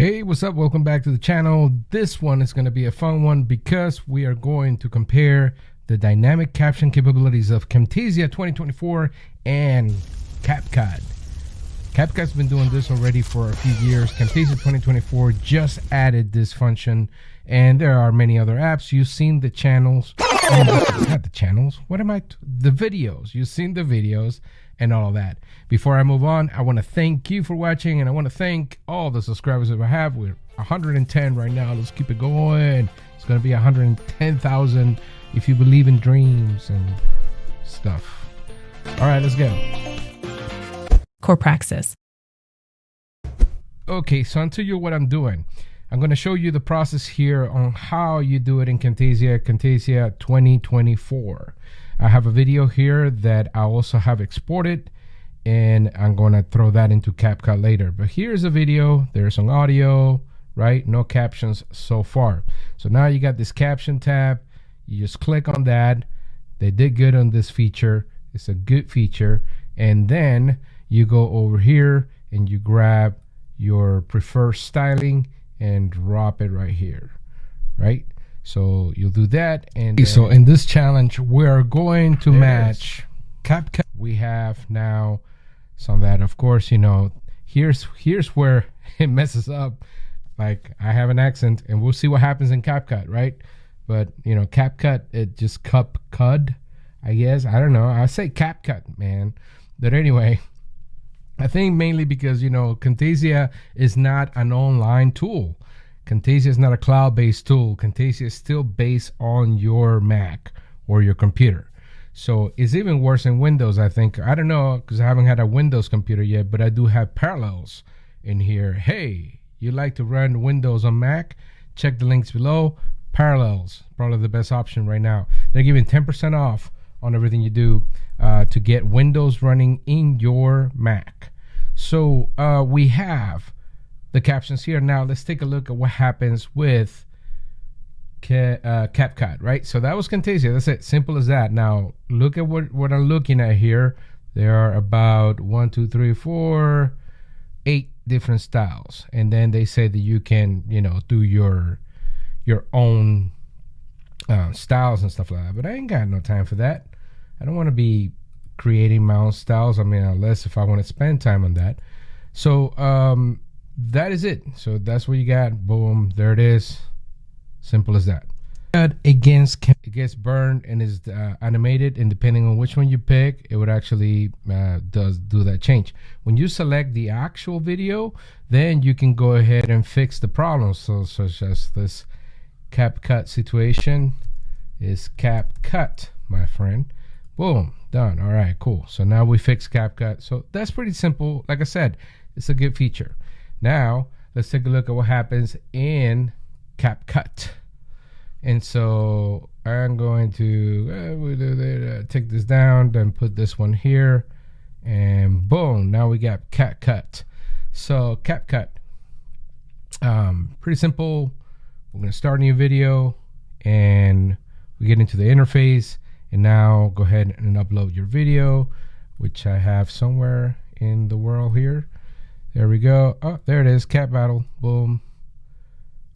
Hey, what's up? Welcome back to the channel. This one is going to be a fun one because we are going to compare the dynamic caption capabilities of Camtasia 2024 and CapCut. CapCut's been doing this already for a few years. Camtasia 2024 just added this function, and there are many other apps. You've seen the channels, not the channels, the videos. You've seen the videos and all of that. Before I move on, I want to thank you for watching, and I want to thank all the subscribers that I have. We're 110 right now. Let's keep it going. It's going to be 110,000 if you believe in dreams and stuff. All right, let's go. Core praxis. Okay, so I'll tell you what I'm doing. I'm going to show you the process here on how you do it in Camtasia 2024. I have a video here that I also have exported, and I'm going to throw that into CapCut later. But here's a video. There's some audio, right? No captions so far. So now you got this caption tab. You just click on that. They did good on this feature. It's a good feature. And then you go over here and you grab your preferred styling and drop it right here, right? So you'll do that. And so in this challenge, we're going to match CapCut. We have now some that, of course, you know, here's where it messes up. Like, I have an accent, and we'll see what happens in CapCut, right? But you know, CapCut, it just CapCut, I guess. I don't know. I say CapCut, man. But anyway, I think mainly because, you know, Camtasia is not an online tool. Camtasia is not a cloud-based tool. Camtasia is still based on your Mac or your computer. So it's even worse in Windows, I think. I don't know, because I haven't had a Windows computer yet, but I do have Parallels in here. Hey, you like to run Windows on Mac? Check the links below. Parallels, probably the best option right now. They're giving 10% off on everything you do to get Windows running in your Mac. So we have the captions here. Now let's take a look at what happens with CapCut, right? So that was Camtasia. That's it. Simple as that. Now look at what I'm looking at here. There are about 1, 2, 3, 4, 8 different styles, and then they say that you can, you know, do your own styles and stuff like that. But I ain't got no time for that. I don't want to be creating my own styles. I mean, unless if I want to spend time on that. So that is it. So that's what you got. Boom, there it is. Simple as that. It gets burned and is animated, and depending on which one you pick, it would actually do that change. When you select the actual video, then you can go ahead and fix the problems. So such as this CapCut situation is CapCut, my friend. Boom, done. All right, cool. So now we fix CapCut. So that's pretty simple. Like I said, it's a good feature. Now let's take a look at what happens in CapCut. And so I'm going to take this down, then put this one here, and boom, now we got CapCut. So CapCut, pretty simple. We're going to start a new video, and we get into the interface. And now go ahead and upload your video, which I have somewhere in the world here. There we go. Oh, there it is. Cat battle. Boom.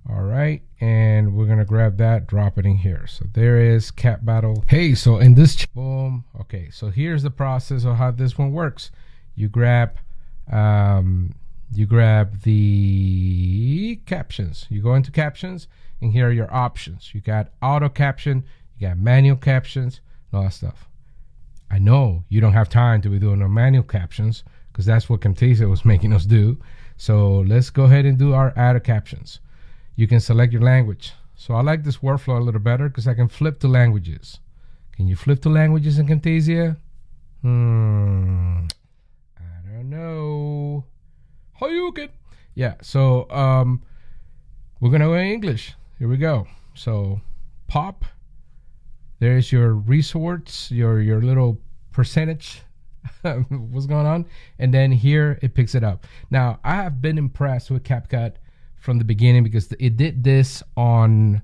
All right. And we're going to grab that, drop it in here. So there is cat battle. Hey, so in this, boom. Okay. So here's the process of how this one works. You grab the captions. You go into captions, and here are your options. You got auto caption. You got manual captions, and all that stuff. I know you don't have time to be doing no manual captions, because that's what Camtasia was making us do. So let's go ahead and do our auto captions. You can select your language. So I like this workflow a little better because I can flip to languages. Can you flip to languages in Camtasia? I don't know. How you get? Yeah, so we're going to go in English. Here we go. So pop. There's your resorts, your little percentage, what's going on, and then here it picks it up. Now I have been impressed with CapCut from the beginning because it did this on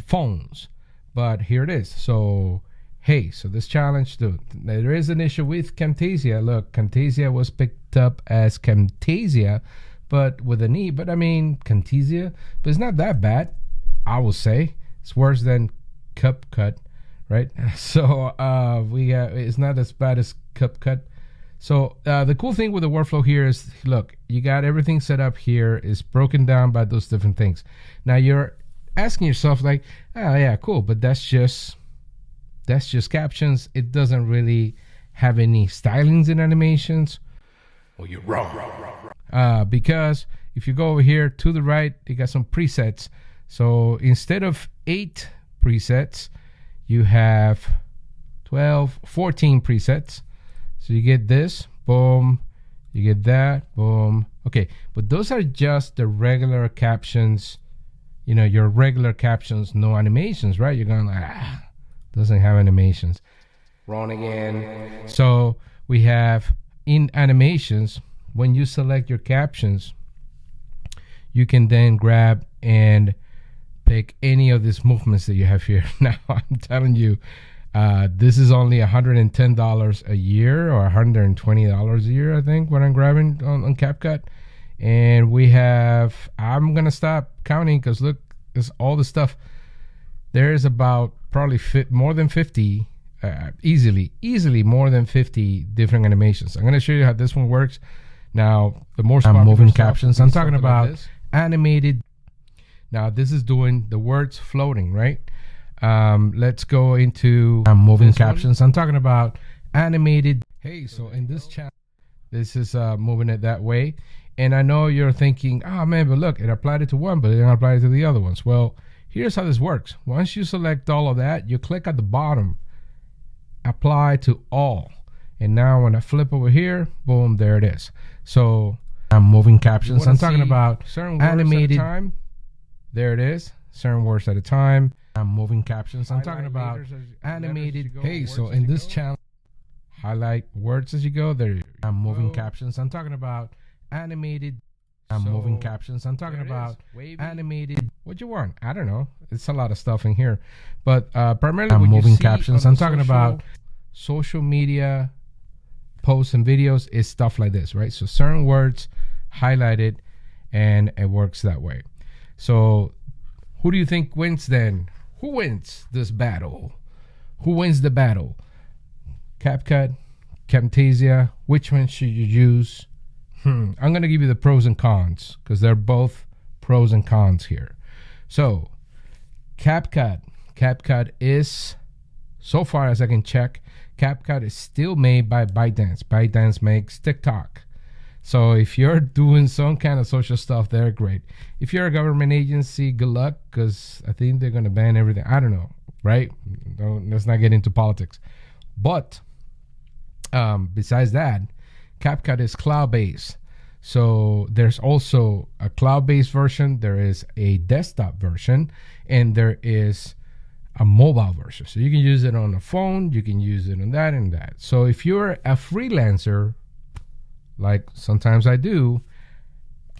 phones, but here it is. So hey, so this challenge, dude, there is an issue with Camtasia. Look, Camtasia was picked up as Camtasia, but with an E. But I mean, Camtasia, but it's not that bad. I will say it's worse than CapCut, right? So we got, it's not as bad as CapCut. So the cool thing with the workflow here is, look, you got everything set up here. It's broken down by those different things. Now you're asking yourself like, oh yeah, cool, but that's just captions. It doesn't really have any stylings and animations. Well, you're wrong. Because if you go over here to the right, you got some presets. So instead of 8 presets, you have 12, 14 presets. So you get this, boom, you get that, boom. Okay, but those are just the regular captions, you know, your regular captions, no animations, right? You're going like, doesn't have animations. Wrong again. So we have in animations, when you select your captions, you can then grab and pick any of these movements that you have here. Now, I'm telling you, this is only $110 a year or $120 a year, I think, when I'm grabbing on CapCut. And we have, I'm going to stop counting because look, it's all the stuff. There's about probably more than 50, easily more than 50 different animations. I'm going to show you how this one works. Now, the more moving captions, I'm talking about like animated. Now, this is doing the words floating, right? Let's go into moving captions. I'm talking about animated. Hey, so in this channel, this is moving it that way. And I know you're thinking, oh man, but look, it applied it to one, but it didn't apply it to the other ones. Well, here's how this works. Once you select all of that, you click at the bottom, apply to all. And now when I flip over here, boom, there it is. So I'm moving captions. I'm talking about certain animated time. There it is. Certain words at a time. I'm moving captions. I'm talking about animated. Hey, so in this channel, highlight words as you go. There, I'm moving captions. I'm talking about animated. I'm moving captions. I'm talking about animated. What you want? I don't know. It's a lot of stuff in here, but primarily I'm moving captions. I'm talking about social media posts and videos is stuff like this, right? So certain words highlighted, and it works that way. So who do you think wins then? Who wins this battle? Who wins the battle? CapCut, Camtasia, which one should you use? I'm going to give you the pros and cons because they're both pros and cons here. So CapCut is, so far as I can check, CapCut is still made by ByteDance. ByteDance makes TikTok. So if you're doing some kind of social stuff, they're great. If you're a government agency, good luck, because I think they're going to ban everything. I don't know, right? Let's not get into politics. But besides that, CapCut is cloud-based. So there's also a cloud-based version. There is a desktop version, and there is a mobile version. So you can use it on a phone. You can use it on that and that. So if you're a freelancer, like sometimes I do,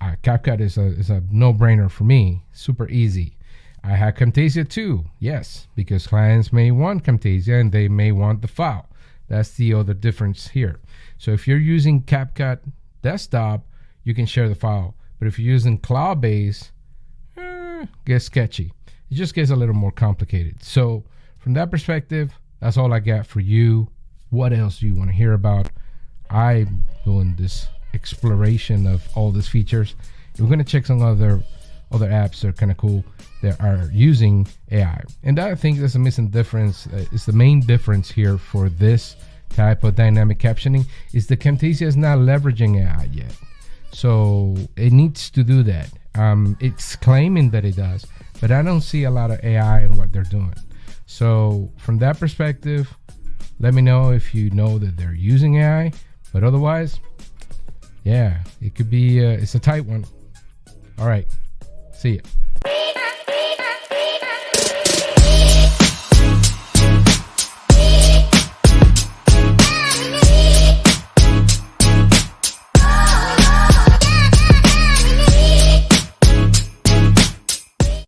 CapCut is a no-brainer for me. Super easy. I have Camtasia too. Yes, because clients may want Camtasia and they may want the file. That's the other difference here. So if you're using CapCut desktop, you can share the file. But if you're using cloud-based, gets sketchy. It just gets a little more complicated. So from that perspective, that's all I got for you. What else do you want to hear about? I'm doing this exploration of all these features. We're going to check some other apps that are kind of cool that are using AI. And that, I think that's a missing difference. It's the main difference here for this type of dynamic captioning is the Camtasia is not leveraging AI yet. So it needs to do that. It's claiming that it does, but I don't see a lot of AI in what they're doing. So from that perspective, let me know if you know that they're using AI. But otherwise, yeah, it could be, it's a tight one. All right, see ya.